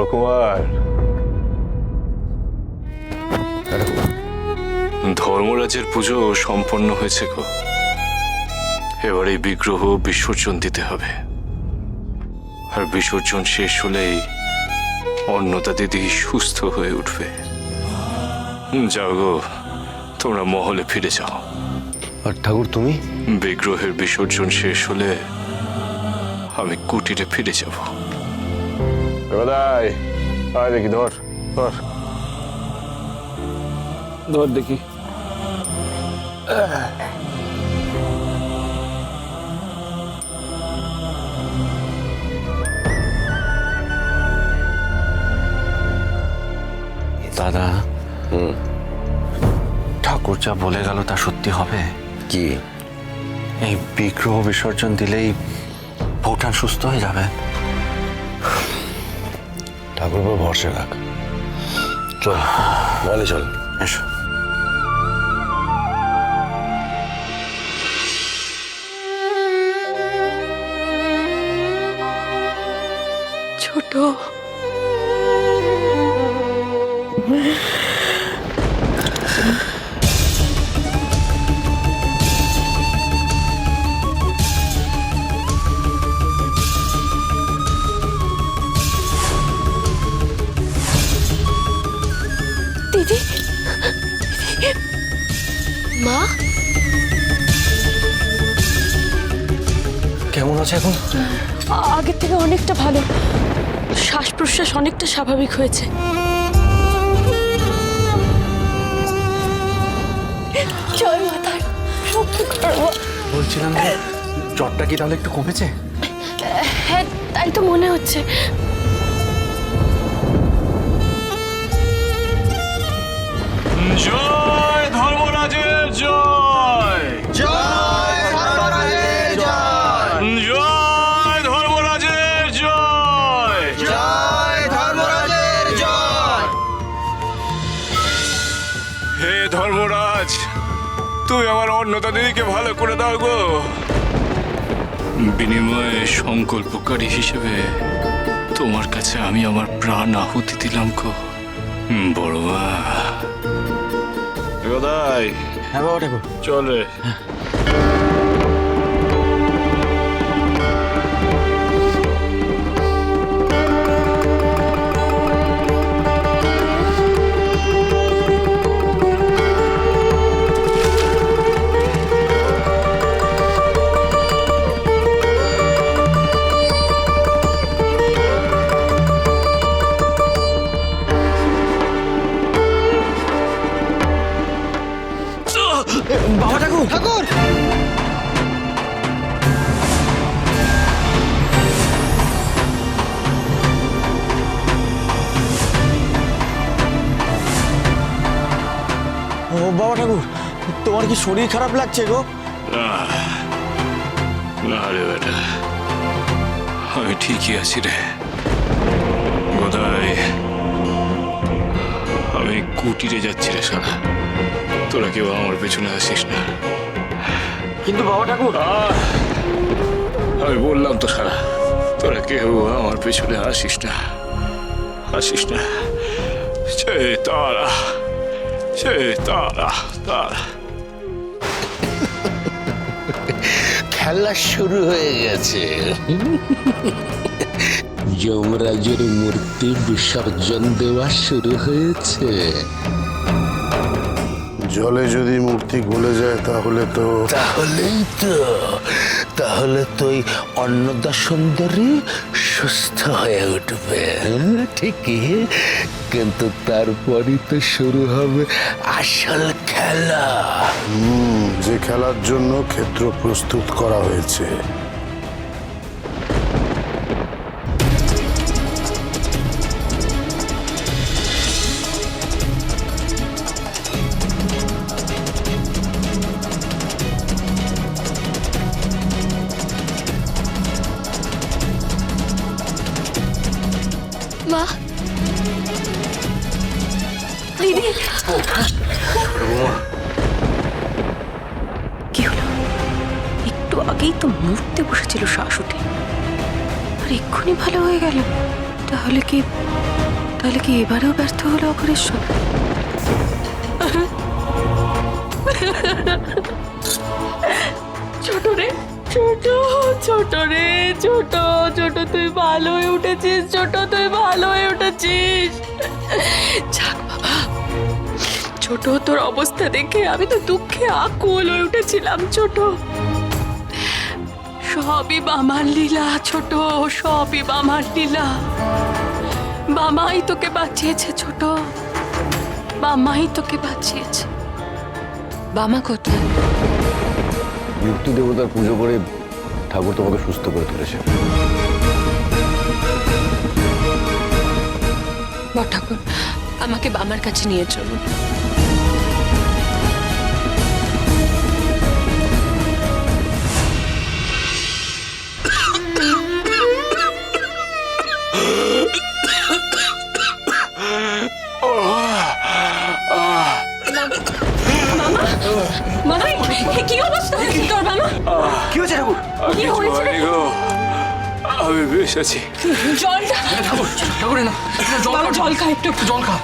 বড়কুমার, ধর্মরাজের পুজো সম্পন্ন হয়েছে গো। এবার এই বিগ্রহ বিসর্জন দিতে হবে, আর বিসর্জন শেষ হলেই অন্নদা দিদি সুস্থ হয়ে উঠবে। যাও গো, তোমরা মহলে ফিরে যাও। আর ঠাকুর তুমি? বিগ্রহের বিসর্জন শেষ হলে আমি কুটিরে ফিরে যাব। দেখি ধর ধর ধর দেখি। দাদা, ঠাকুর যা বলে গেল তা সত্যি হবে? কি? এই বিগ্রহ বিসর্জন দিলেই বউঠান সুস্থ হয়ে যাবে? ঠাকুর উপর ভরসা রাখ। চল বলে চল। এসো। ছোট দিদি, মা কেমন আছে এখন? আগের থেকে অনেকটা ভালো, শ্বাস প্রশ্বাস অনেকটা স্বাভাবিক হয়েছে। জয় মাতার, বলছিলাম যে জ্বরটা কি তাহলে একটু কমেছে? হ্যাঁ, তাই তো মনে হচ্ছে। জয় ধর্মরাজের জয়, জয় ধর্মরাজের জয়, জয় ধর্মরাজের জয়, জয় ধর্মরাজের জয়। হে ধর্মরাজ, তুমি আমার অন্নদা দিদিকে ভালো করে দাও গো। বিনিময়ে সংকল্পকারী হিসেবে তোমার কাছে আমি আমার প্রাণ আহুতি দিলাম গো। বড় মা গদাই, হ্যাঁ বাবা ঠাকুর। চলে। বাবা ঠাকুর, ঠাকুর! ও বাবা ঠাকুর, তোমার কি শরীর খারাপ লাগছে গো? না রে বেটা, আমি ঠিকই আছি রে গদাই। আমি কুটিরে যাচ্ছি রে সারা, তোরা কেউ আমার পেছনে আসিস না। কিন্তু বাবা ঠাকুর, আমি বললাম তো সারা, তোরা কেউ আমার পেছনে আসিস না, আসিস না। সে তারা, সে তারা তারা। খেলা শুরু হয়ে গেছে। যমরাজের মূর্তি বিসর্জন দেওয়া শুরু হয়েছে। জলে যদি মূর্তি গলে যায় তাহলে তো তাহলে তো ওই অন্নদা সুন্দরী সুস্থ হয়ে উঠবে। ঠিকই, কিন্তু তারপরই তো শুরু হবে আসল খেলা। যে খেলার জন্য ক্ষেত্র প্রস্তুত করা হয়েছে। মা, দিদি, কি হলো? একটু আগেই তো মরতে বসেছিল শ্বাস উঠে, আর এক্ষুনি ভালো হয়ে গেল। তাহলে কি এবারেও ব্যর্থ হলো অঘরেশ্বর? ছোট রে, ছোট ছোট রে, ছোট ছোট তুই ভালো হয়ে উঠেছিস, ছোট তুই ভালো হয়ে উঠেছিস। যাক বাবা, ছোট তোর অবস্থা দেখে আমি তো দুঃখে আকুল হয়ে উঠেছিলাম। ছোট, সবই বামার লীলা ছোট, সবই বামার লীলা। বামাই তোকে বাঁচিয়েছে ছোট, বামাই তোকে বাঁচিয়েছে। বামা কোথায়? মৃত্যু দেবতার পুজো করে ঠাকুর তোমাকে সুস্থ করে তুলেছে। বড় ঠাকুর, আমাকে বামার কাছে নিয়ে চলুন। মামা, কি অবস্থা হয়েছে তোর মামা? কি হয়েছে ঠাকুর? কি হয়েছে? আমি বেশ আছি। জলটা ঠাকুর না, জল খা, একটু জল খা।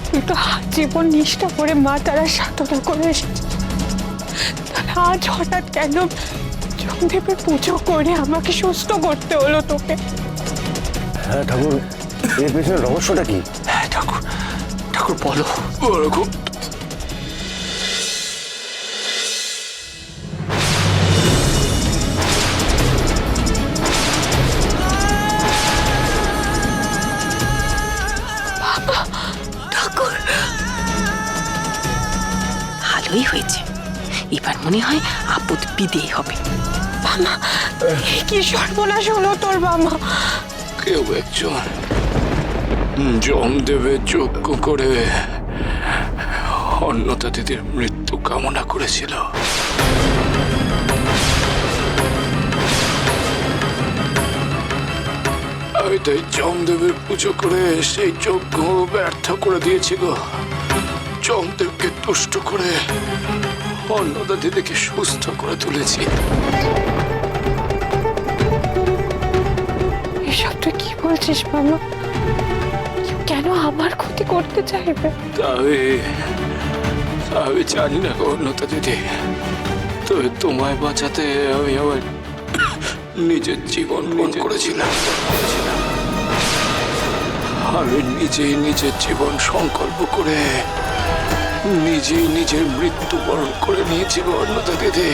তুই তো জীবন নিষ্ঠা করে মা তারা সাধনা করে এসেছিস, আজ হঠাৎ কেন জমদেবের পুজো করে আমাকে সুস্থ করতে হলো তোকে? হ্যাঁ ঠাকুর, এর পেছনে রহস্যটা কি? হ্যাঁ ঠাকুর, ঠাকুর বলো। ওরকম ভালোই হয়েছে, এবার মনে হয় আপদ বিদেয় হবে। মামা, কি সর্বনাশ হলো তোর মামা? কেউ একজন যমদেবের যজ্ঞ করে অন্নদা দিদির মৃত্যু কামনা করেছিল। আমি তাই যমদেবের পুজো করে সেই যজ্ঞ ব্যর্থ করে দিয়েছি গো। যমদেবকে তুষ্ট করে অন্নদা দিদিকে সুস্থ করে তুলেছি। এসব তুই কি বলছিস মামা? কেন আমার ক্ষতি করতে চাইবে? আমি জানি না গো অন্নদা দিদি, তবে তোমায় বাঁচাতে আমি আমার নিজের জীবন পণ করেছিলাম। আমি নিজেই নিজের জীবন সংকল্প করে নিজেই নিজের মৃত্যু বরণ করে নিয়েছি গো অন্নদা দিদি।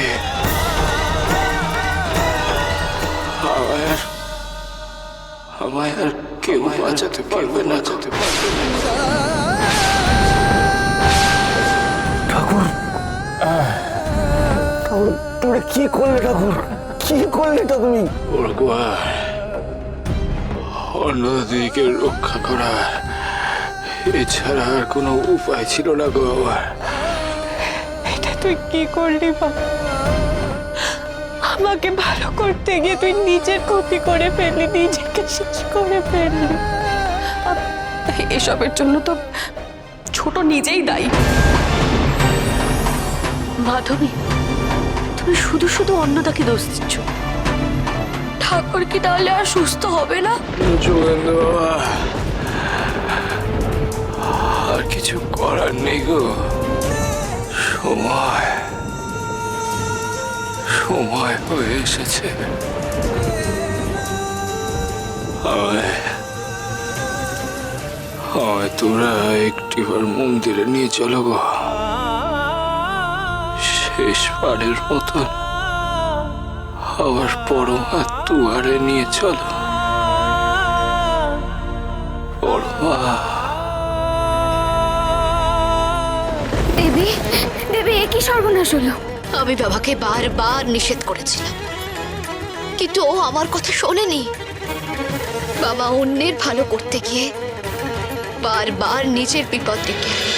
আমায় আর কেউ বাঁচাতে পারবে না, যেতে পারবে না। ঠাকুর, তুমি কি করলে ঠাকুর? কি করলে এটা তুমি? অন্নদা দিদিকে রক্ষা করা এছাড়া আর কোনো উপায় ছিল না গো আমার। এটা তুই কি করলি বাবা? আমাকে ভালো করতে গিয়ে তুই নিজের ক্ষতি করে ফেললি, নিজেকে শেষ করে ফেললি। এসবের জন্য তো ছোট নিজেই দায়ী। মাধবী, তুমি শুধু শুধু অন্নদাকে দোষ দিচ্ছ। ঠাকুর কি তাহলে আর সুস্থ হবে না? যোগেন্দ্র বাবা, আর কিছু করার নেই গো। সময় হয়ে এসেছে। আমায় তোরা একটিবার মন্দিরে নিয়ে চলো গো, শেষবারের মতন আবার পরমা দুয়ারে নিয়ে চলো। পরমা, দেবী, দেবী, এ কি সর্বনাশ হলো? আমি বাবাকে বারবার নিষেধ করেছিলাম, কিন্তু ও আমার কথা শোনেনি। বাবা অন্যের ভালো করতে গিয়ে বারবার নিজের বিপদ ডেকে আনে।